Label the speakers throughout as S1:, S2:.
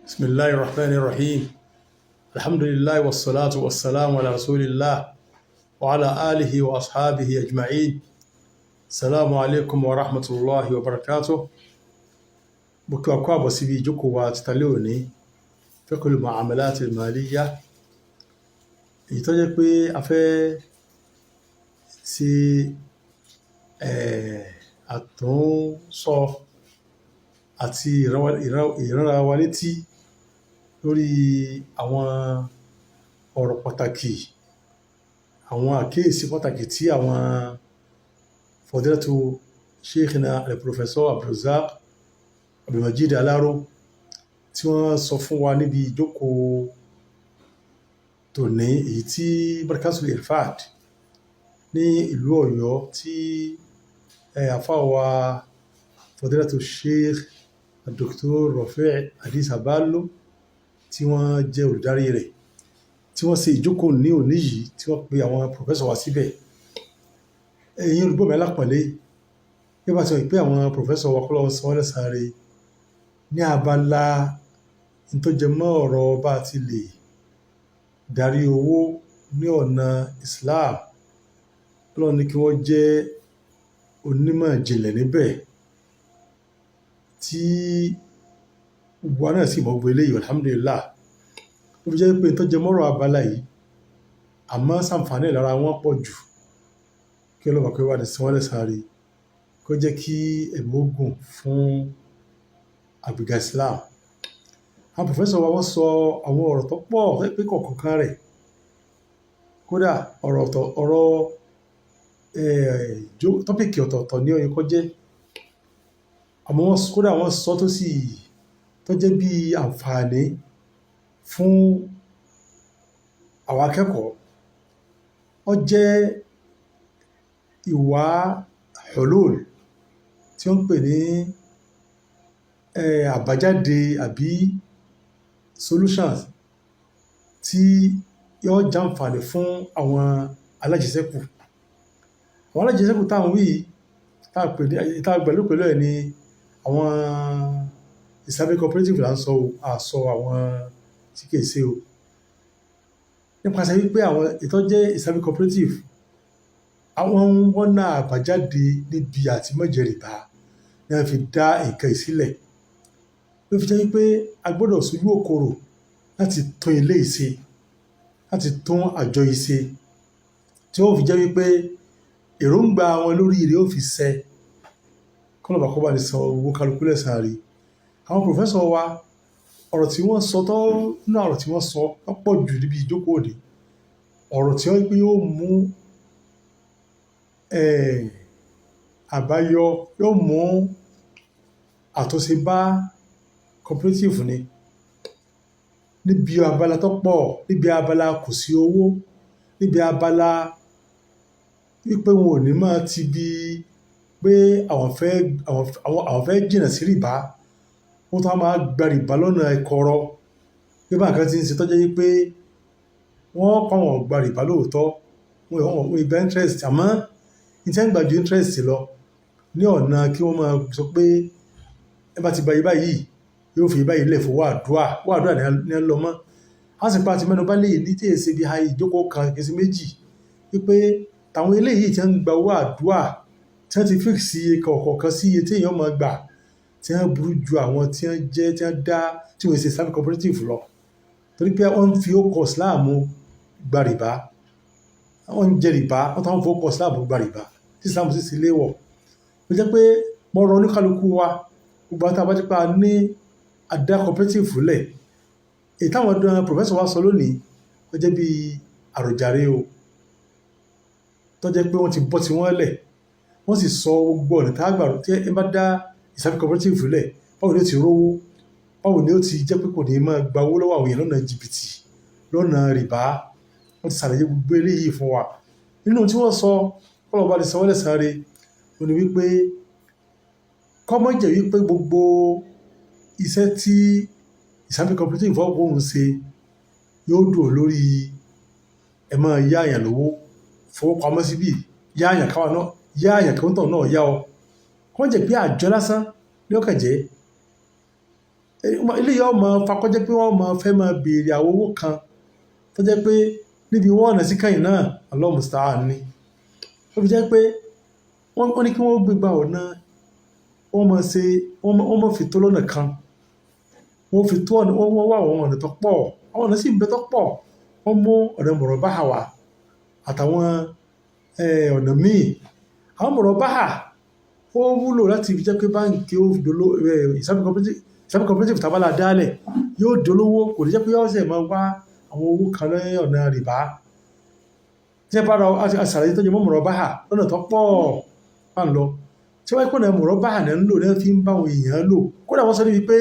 S1: بسم الله الرحمن الرحيم. الحمد لله والصلاة والسلام على رسول الله وعلى آله وأصحابه أجمعين. السلام عليكم ورحمة الله وبركاته. بكوا كوا بسيبي جوكوا تتلوني فقه المعاملات المالية. يتوجد بي أفي سي àtúnsọ àti ìránra wa létí lórí àwọn ọ̀rọ̀ pàtàkì, àwọn àkíyèsí pàtàkì tí àwọn fadilatu sheikhina al-professor Abdulrazak Abdulmajid Alaro tí wọ́n sọ fún wa níbi ìjókòó tòní, èyí tí Markazul Irfad ní ìlú Ọ̀yọ́ tí àfáwà fadilatu sheikh Dr. Rafi' Hadith Aballo tí wọ́n jẹ́ olùdarí rẹ̀, tí wọ́n ṣe ìjókòó ní òní yìí tí wọ́n pe àwọn pòfẹ́sọ̀ wá síbẹ̀. Ẹ̀yin olùgbọ́ mi alápọ̀nlé, bí bá ti wọ́n pé àwọn pòfẹ́sọ̀ wa kọ́lọ́wọ́ sọ wọ́n lẹ́san rẹ̀ ní abala tó jẹ mọ́ ọ̀rọ̀ bá ti lè darí owó ní ọ̀nà Islam. Ọlọ́run ní kí wọ́n jẹ́ onímọ̀ ìjìnlẹ̀ níbẹ̀ tí gbogbo wa náà sì mọ̀ gbogbo eléyìí, alhamdulillah. Ó fi jẹ́ pé tó jẹ mọ́rọ̀ abala yìí àmọ́ sàǹfààní lára wọn pọ̀ jù. Kí Ọlọ́run kó wá ní san wọ́n lẹ́san rẹ̀, kó jẹ́ kí ẹ̀mí ó gùn fún àgbéga Islam. Àwọn pòfẹ́sọ̀ wa wọ́n sọ àwọn ọ̀rọ̀ tó pọ̀ pé kọ̀ọ̀kan rẹ̀ kódà tọ́pìkì ọ̀tọ̀ọ̀tọ̀ ní ọyọ́ kọ́ jẹ́, àmọ́ kódà wọ́n sọ tó jẹ́ bí àǹfààní fún àwọn akẹ́kọ̀ọ́. Ó jẹ́ ìwà hulul tí ó ń pè ní àbájáde àbí solutions tí yóò jàǹfààní fún àwọn alájẹsẹ́kù. Àwọn alájẹsẹ́kù táwọn wí pẹ̀lú ẹ̀ ni àwọn Islamic cooperative là ń sọ àsọ àwọn tí kìí ṣe o. Nípasẹ̀ wípé àwọn ìtọ́jẹ́ Islamic cooperative, àwọn wọ́n náà àbájáde níbi àti mọ́jẹ rìbá ní a fi dá nǹkan ìsílẹ̀. Ló fi jẹ́ wípé a gbọ́dọ̀ sojú òkòrò láti tún ilé ìṣe, láti tún àjọ ìṣe, tí ó fi jẹ́ wípé èròǹgbà wọn lórí rẹ̀ ó fi ṣẹ. Kọ́nà bá kọ́ bá ní san owó kálukú lẹ́san rẹ̀. Àwọn pòfẹ́sọ̀ wa ọ̀rọ̀ tí wọ́n sọ nínú ọ̀rọ̀ tí wọ́n sọ pọ̀ jù níbi ìjókòó òní, ọ̀rọ̀ tí wọ́n pé yóò mú àbáyọ, yóò mú àtúnṣe bá cooperative ni níbi abala tó pọ̀, níbi abala kò sí owó, níbi abala wípé wọn ò ní máa ti bí pé àwọn fẹ́ jìnà sí rìbá, wọ́n tó máa gba rìbá lọ́nà ẹ̀kọ́rọ́. Bí bá nǹkan ti ń ṣe tó jẹ́ wípé wọ́n kọ́ wọn gba rìbá lóòótọ́, wọ́n ìgbà interest, àmọ́ ní tí wọ́n gbà ju interest lọ ní ọ̀nà kí wọ́n máa sọ pé ẹ bá ti gba ibà yìí yóò fi ibà yìí lẹ̀ fún wàdúà ní ẹ lọ mọ́. A sì pa àti mẹ́nu bá lè ní tí èsì bí i ìjókòó kan kìí méjì wípé tàwọn eléyìí tí wọ́n ń gba owó àdúà tí wọ́n ti fix iye kọ̀ọ̀kan sí iye tí èèyàn máa gbà, tí wọ́n burú ju àwọn tí wọ́n ṣe Islamic cooperative lọ. Torí pé wọ́n fi ókọ̀ Islam gba rìbá, wọ́n ń jẹ rìbá, wọ́n tó ń fi ókọ̀ Islam gba rìbá tí Islam sì sí léwọ̀. Ó jẹ́ pé mo rọ oníkálukú wa, gbogbo àwọn tàbí pa ní àdá cooperative lẹ̀. Èyí táwọn ọdún professor wa sọ lónìí ó jẹ́ bí àròjàre o, tó jẹ́ pé wọ́n ti bọ́ ti wọ́n lẹ̀, wọ́n sì sọ gbogbo ọ̀nà tágbà tí ẹ bá dá Islamic cooperative lẹ̀, báwo ni ó ti rówó, báwo ni ó ti jẹ́ pé kò ní máa gba owó lọ́wọ́ àwọn èèyàn lọ́nà jìbìtì, lọ́nà rìbá. Wọ́n ti ṣàlàyé gbogbo eléyìí fún wa. Nínú tí wọ́n sọ kọ́lọ̀ bá lè san wọ́n lẹ́san rẹ̀, ó ní wípé kọ́mọ́ jẹ́ wípé gbogbo iṣẹ́ tí Islamic cooperative fọ́gbọ́n ṣe yóò dùn lórí ẹ máa yá àyàn lówó fowópamọ́ síbí, yá àyàn káwa náà, yá àyàn káwọn náà yá ọ. Kọ́mọ́ jẹ́ pé àjọ lásán ní ọkàn jẹ́ ilé yọ ọmọ fakọ́jẹ́ pé wọ́n máa fẹ́ máa béèrè àwọn owó kan tó jẹ́ pé níbi wọ́n ọ̀nà sí kẹ́yìn náà Allah musta'an ni ó fi jẹ́ pé wọ́n ní kí wọ́n gbégbá ọ̀nà wọ́n máa fi tó lọ́nà kan wọ́n fi tó ọ̀nà wọ́n wá àwọn ọ̀nà tó pọ̀ àwọn ọ̀nà sì ń bẹ tó pọ̀ wọ́n mú ọ̀nà murabaha wá àtàwọn ọ̀nà míì àwọn murabaha ó wúlò láti fi jẹ́ pé báńkì ó dolo Islamic cooperative tábàlà dálẹ̀ yóò dolówó kò ní jẹ́ pé yọ́ sẹ̀ máa wá àwọn owó kan lẹ́yìn ọ̀nà rìbá tí ẹ bá ra àṣàlàyé tó jẹ mọ́ murabaha lọ́nà tó pọ̀ wà ń lọ tí wọ́n kó náà murabaha náà ń lò náà fi ń bá àwọn èèyàn lò kódà wọ́n sọ níbi pé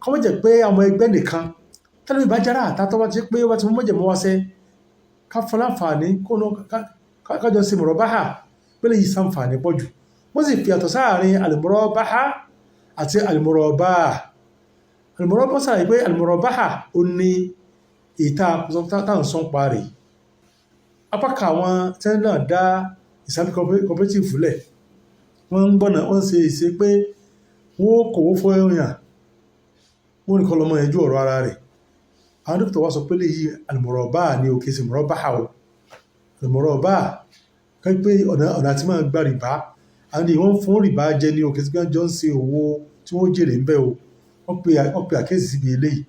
S1: kọ́mọ́ jẹ́ pé àwọn ẹgbẹ́ nìkan tẹ́lẹ̀ bá jára àtàtọ́ wá ti pé wọ́n ti mú mọ́jẹ̀ mọ́ wá sẹ́ ká fọ́ láǹfààní kájọ sí murabaha pẹ́lẹ̀ yìí sàǹfààní pọ̀ jù wọ́n sì fi àtọ̀ sáàrin al-murabaha àti al-murabah al-murabah sàlàyé pé al-murabaha ó ní ìta táwọn sọ́n parí apákà àwọn tẹ́lẹ̀ náà dá Islamic cooperative fúlẹ̀ wọ́n ń gbọ́nà wọ́n ṣe ìṣe pé wọ́n kòwó fún èèyàn wọ́n ní kọlọmọ ẹjú ọ̀rọ̀ ara rẹ̀ àwọn dókítà wá sọ pé lè yí al-murabah ní òkè sí murabaha al-murabah kẹ́ pé ọ̀nà àti máa gbà rìbá àwọn ni wọ́n fún rìbá jẹ ní òkè sí jọ ń ṣe owó tí wọ́n jèrè ń bẹ́ o wọ́n pe àkéèsì síbi eléyìí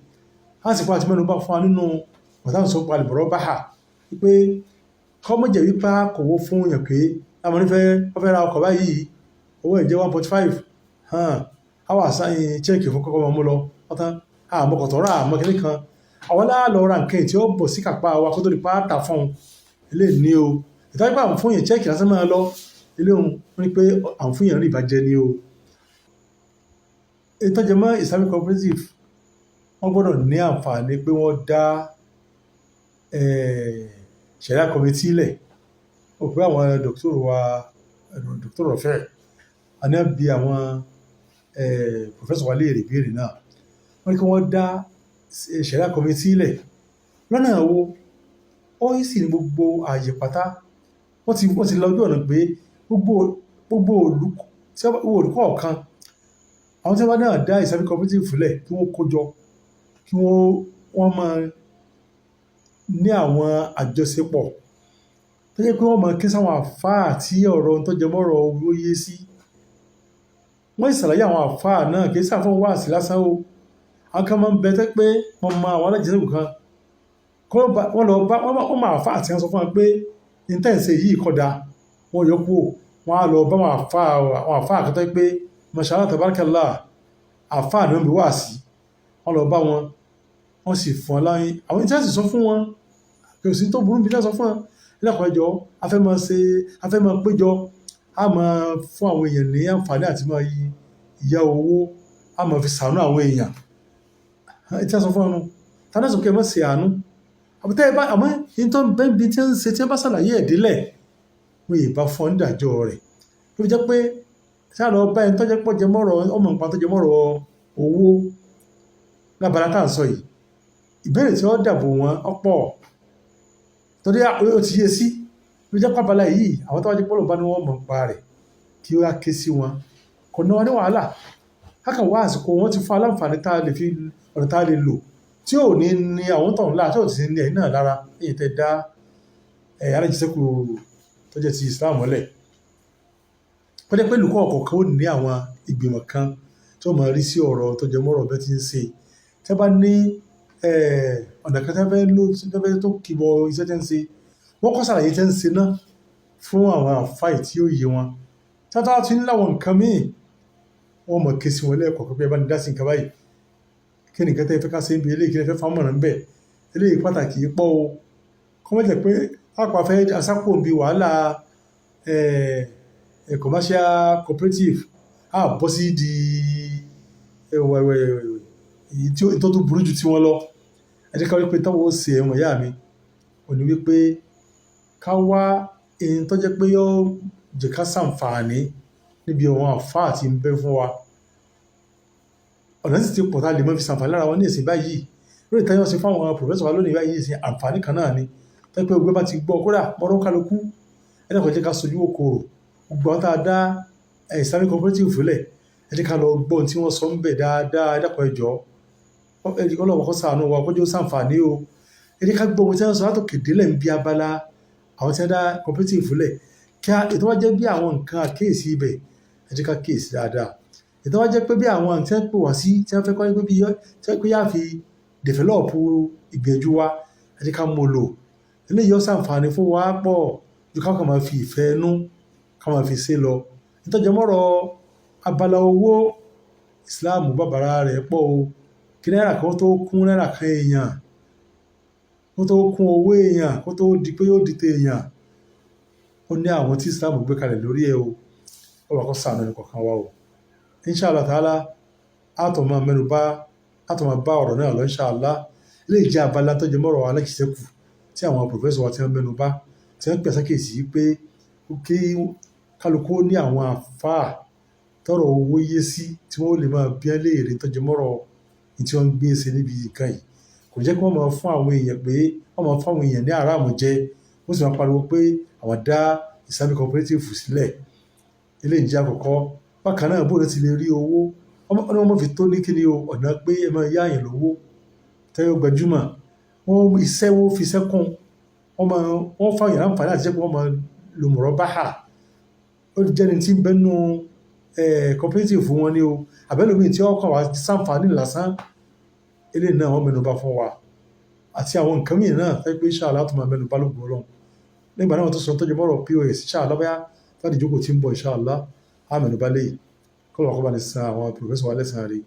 S1: a sì fún àti mẹ́nu bá fún wa nínú ọ̀tán sọ pa al-murabaha wípé kọ́mọ̀jẹ̀ wípé kòwó fún èèyàn pé láwọn onífẹ́ wọ́n fẹ́ ra ọkọ̀ báyìí owó ẹ̀jẹ̀ 1.5 àwọ̀ àsáyìn chẹ́ẹ̀kì fún kọ́kọ́ mọ́ lọ ọ̀tán àmọ́kọ̀tọ̀ rà àmọ́kẹ́lẹ́ kan àwọn láàlọ́ ra nǹkan tí ó bọ̀ sí kápá wa kó tó di pátá fún ilé ní o ìtọ́jú pé àwọn fún yẹn chẹ́ẹ̀kì lásán máa lọ ilé òun ní pé àwọn fún yẹn rí ìbàjẹ́ ní o ìtọ́jú mọ́ Islamic cooperative wọ́n gbọ́dọ̀ ní àǹfààní pé wọ́n dá ṣẹ̀ríà committee ilẹ̀ ó pé àwọn dr. Rọ̀fẹ́ àní bí àwọn professor wa léèrè béèrè náà wọ́n ní kí wọ́n dá ṣẹ̀ríà committee ilẹ̀ lọ́nà wo ó sì ní gbogbo ààyè pátá wọ́n ti lọ́jọ́ ọ̀nà pé gbogbo olùkọ́ ọ̀kan àwọn tí wọ́n náà dá Islamic cooperative fúlẹ̀ kí wọ́n kójọ kí wọ́n máa ní àwọn àjọṣepọ̀ tó jẹ́ pé wọ́n máa ké sáwọn àfáà tí ọ̀rọ̀ tó jẹ mọ́rọ̀ owó yé sí wọ́n ìsàlàyé àwọn àfáà náà kì í sáfún wá sí lásán o àwọn kan máa ń bẹ tẹ́ pé wọ́n máa àwọn alájẹsẹ́kù kan wọ́n máa àfáà tí wọ́n sọ fún wọn pé intense yìí kódà wọ́n yọ kúrò wọ́n á lọ bá àwọn àfáà kan tẹ́ pé mashallah tabarakallah àfáà ni wọ́n bí wá sí wọ́n lọ bá wọn wọ́n sì fún ọláyín àwọn intense sọ fún wọn kò sí tó burú bí náà sọ fún wọn lẹ́kọ̀ọ́ ẹjọ́ afẹ́ máa péjọ a máa fún àwọn èèyàn ní àǹfààní àti máa ìyá owó a máa fi ṣàánú àwọn èèyàn tí a sọ fún ọ̀nà tánà sọ pé ẹ má ṣe àánú àbútẹ́ ẹbá àmọ́ in tó bẹ́ẹ̀bí tí ó ń ṣe tí ó bá ṣàlàyé ẹ̀dílẹ̀ wọ́n yìí bá fún ìdàjọ́ rẹ̀ ló fi jẹ́ pé sáà lọ bá ẹni tó jẹ́ pọ̀ jẹ mọ́rọ̀ ọmọ nǹkan tó jẹ mọ́rọ̀ owó lábàrá tá à ń sọ yìí ìbéèrè tí ó dàbò wọn ọ̀pọ̀ torí ó ti yé sí ló jẹ́ pàbálà yìí àwọn tó wájú pọ́lọ̀ bá ní wọ́n mọ̀ pa rẹ̀ kí ó ké sí wọn kò náà ní wàhálà kákan wá àsìkò wọn ti fún aláǹfààní tá a lè fi ọ̀nà tá a lè lò tí ò ní àwọn tọ̀ ńlá tí ò ti ní ẹ̀yìn náà lára èyí tẹ́ dá alájísẹ́kù tó jẹ́ ti Islam mọ́lẹ̀ wọ́n jẹ́ pé lùkọ́ ọ̀kọ̀ọ̀kan ó ní àwọn ìgbìmọ̀ kan tí ó máa rí sí ọ̀rọ̀ tó jẹ mọ́rọ̀ bẹ́ẹ̀ ti ń ṣe tẹ́ bá ní ọ̀nà kan tẹ́fẹ́ tó kìbọ̀ iṣẹ́ tẹ́ ń ṣe wọ́n kọ́ sàlàyé tẹ́ ń ṣe náà fún àwọn àfáì tí ó yé wọn tátà tí ń láwọn nǹkan míì wọ́n mọ̀ ké sí wọn lẹ́ẹ̀kọ̀ọ̀kan pé ẹ bá ní dá sí nǹkan báyìí kí nìkan tẹ́ fẹ́ ká ṣe ń bi eléyìí kí ẹ fẹ́ fámọ̀ràn bẹ́ẹ̀ eléyìí pàtàkì pọ̀ o kọ́ mọ́ jẹ́ pé àpàfẹ́ asápò ń bi wàhálà commercial cooperative bọ́ sí di èyí tó tó burú jù tí wọ́n lọ ẹjẹ́ ká wípé táwọn ó ṣe ẹ̀wọ̀n ìyá mi ò ní wípé ká wá èyí tó jẹ́ pé yóò jẹ́ ká ṣàǹfààní níbi àwọn àfáà tí ń bẹ fún wa ọ̀nà sì ti pọ̀ tá a lè mọ́ fi ṣàǹfààní lára wọn ní ìsìn báyìí lórí ìtayọ̀ sí fáwọn pòfẹ́sọ̀ wa lónìí báyìí ìsìn àǹfààní kan náà ni tó pé ogbé bá ti gbọ́ kódà mọ́rọ́ kálukú ẹ̀dẹ́kọ̀ jẹ́ ká sojú òkòrò gbogbo àwọn tá a dá Islamic cooperative fúlẹ̀ ẹ̀dẹ́ ká lọ gbọ́ tí wọ́n sọ ń bẹ̀ dáadáa ẹ̀dẹ́kọ̀ ẹjọ́ ọlọ́wọ́ kọ́ ṣàánú wa kọjú sàǹfààní o ẹ jẹ́ ká gbọ́ ohun tí wọ́n sọ látòkè délẹ̀ ń bí abala àwọn tí wọ́n dá cooperative lẹ̀ kí ètò wá jẹ́ bí àwọn nǹkan àkíyèsí ibẹ̀ ẹ jẹ́ ká kíyèsí dáadáa ètò wá jẹ́ pé bí àwọn tí wọ́n pè wá sí tí wọ́n fẹ́ kọ́ pé bí tí wọ́n pé yá fi develop ìgbìyànjú wa ẹ jẹ́ ká mú lò eléyìí ó sàǹfààní fún wa pọ̀ ju ká kàn máa fi ìfẹ́ nú ká máa fi ṣe lọ nítorí mọ́rọ̀ abala owó Islam bàbàrà rẹ̀ pọ̀ o kí náírà kan tó kún náírà kan èèyàn kó tó kún owó èèyàn kó tó di pé yóò di tè èèyàn ó ní àwọn tí Islam gbé kalẹ̀ lórí ẹ̀ o ó wà kó ṣàánú ẹnì kọ̀ọ̀kan wa o inshallah ta'ala àtọ̀mọ̀ mẹ́nubà àtọ̀mọ̀ bá ọ̀rọ̀ náà lọ inshallah ilé ìjẹ́ abala tó jẹ mọ́rọ̀ aláṣẹ́kù tí àwọn professor wa ti ń mẹ́nubà tí wọ́n pèsè kéèsì pé kí kálukú ní àwọn àfáà tọrọ owó yé sí tí wọ́n lè máa bí léèrè tó jẹ mọ́rọ̀ tí wọ́n ń gbé ṣe níbi nǹkan yìí kò jẹ́ kí wọ́n máa fún àwọn èèyàn pé wọ́n máa fún àwọn èèyàn ní àràmù jẹ wọ́n sì máa pariwo pé àwọn dá Islamic cooperative sílẹ̀ ilé ìjẹ́ àkọ́kọ́ bákan náà bóde ti lè rí owó wọ́n fi tó ní kíni o ọ̀nà pé ẹ máa yá àyàn lówó tẹ́yọ gbajúmọ̀ wọ́n iṣẹ́ wọ́n fi sẹ́kùn wọ́n fáwọn èèyàn láǹfààní àti jẹ́ pé wọ́n máa lò mọ̀rọ̀ báhà ó jẹ́ni tí ń bẹ́nu cooperative fún wọn ní o àbẹ́lòmíì tí ọkọ̀ wá sàǹfààní lásán ilé náà wọ́n mẹ́nubà fún wa àti àwọn nǹkan mìíràn náà fẹ́ pé inshallah tó máa mẹ́nubà lóògùn ọlọ́run nígbà náà wọ́n tó sọ tọ́jú mọ́rọ̀ POS inshallah báyá láti jókòó tí ń bọ̀ inshallah á mẹ́nubà lẹ́yìn kọ́lọ̀ kọ́ bá ní san àwọn professor wa lẹ́sàn rí